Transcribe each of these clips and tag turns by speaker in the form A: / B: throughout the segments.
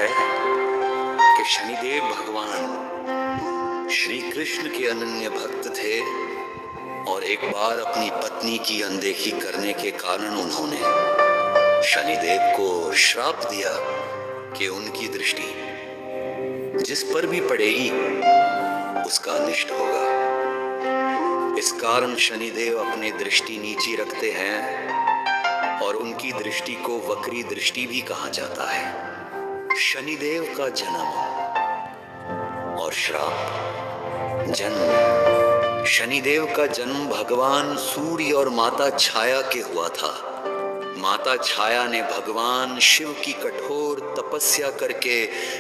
A: है कि शनिदेव भगवान श्री कृष्ण के अनन्य भक्त थे और एक बार अपनी पत्नी की अनदेखी करने के कारण उन्होंने शनिदेव को श्राप दिया कि उनकी दृष्टि जिस पर भी पड़ेगी उसका अनिष्ट होगा। इस कारण शनिदेव अपनी दृष्टि नीची रखते हैं और उनकी दृष्टि को वक्री दृष्टि भी कहा जाता है। शनिदेव का जन्म और श्राप। जन्म। शनिदेव का जन्म भगवान सूर्य और माता छाया के हुआ था। माता छाया ने भगवान शिव की कठोर तपस्या करके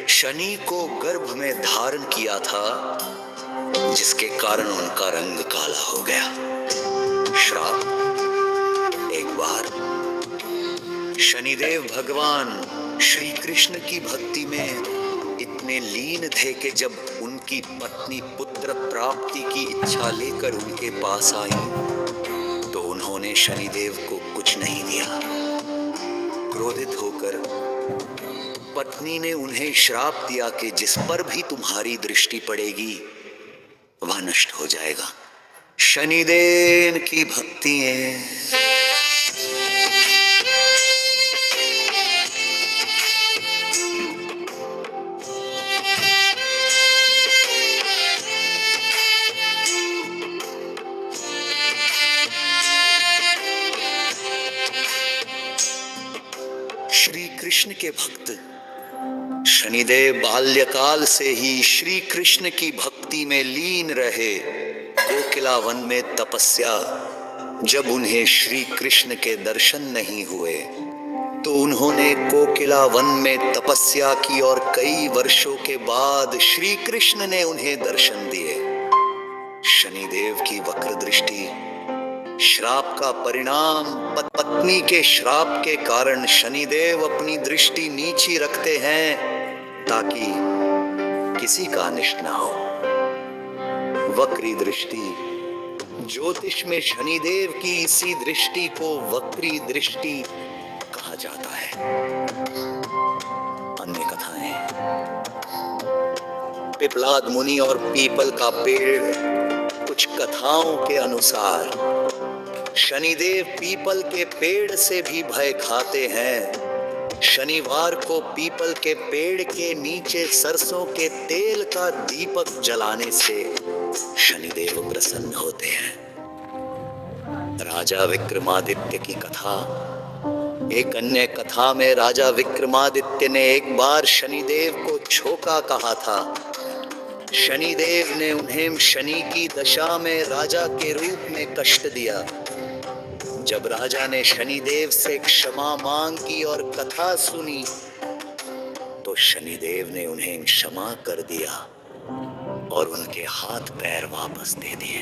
A: शनि को गर्भ में धारण किया था, जिसके कारण उनका रंग काला हो गया। श्राप। एक बार शनिदेव भगवान श्री कृष्ण की भक्ति में इतने लीन थे कि जब उनकी पत्नी पुत्र प्राप्ति की इच्छा लेकर उनके पास आई तो उन्होंने शनिदेव को कुछ नहीं दिया। क्रोधित होकर पत्नी ने उन्हें श्राप दिया कि जिस पर भी तुम्हारी दृष्टि पड़ेगी वह नष्ट हो जाएगा। शनिदेव की भक्ति है। श्री कृष्ण के भक्त शनिदेव बाल्यकाल से ही श्री कृष्ण की भक्ति में लीन रहे। कोकिला वन में तपस्या। जब उन्हें श्री कृष्ण के दर्शन नहीं हुए तो उन्होंने कोकिला वन में तपस्या की और कई वर्षों के बाद श्री कृष्ण ने उन्हें दर्शन दिए। शनिदेव की वक्र दृष्टि श्राप का परिणाम। पत्नी के श्राप के कारण शनिदेव अपनी दृष्टि नीची रखते हैं ताकि किसी का अनिष्ट ना हो। वक्री दृष्टि। ज्योतिष में शनिदेव की इसी दृष्टि को वक्री दृष्टि कहा जाता है। अन्य कथाएं। पिपलाद मुनि और पीपल का पेड़। कुछ कथाओं के अनुसार शनिदेव पीपल के पेड़ से भी भय खाते हैं। शनिवार को पीपल के पेड़ के नीचे सरसों के तेल का दीपक जलाने से शनिदेव प्रसन्न होते हैं। राजा विक्रमादित्य की कथा। एक अन्य कथा में राजा विक्रमादित्य ने एक बार शनिदेव को छोका कहा था। शनिदेव ने उन्हें शनि की दशा में राजा के रूप में कष्ट दिया। जब राजा ने शनिदेव से क्षमा मांगी और कथा सुनी तो शनिदेव ने उन्हें क्षमा कर दिया और उनके हाथ पैर वापस दे दिए।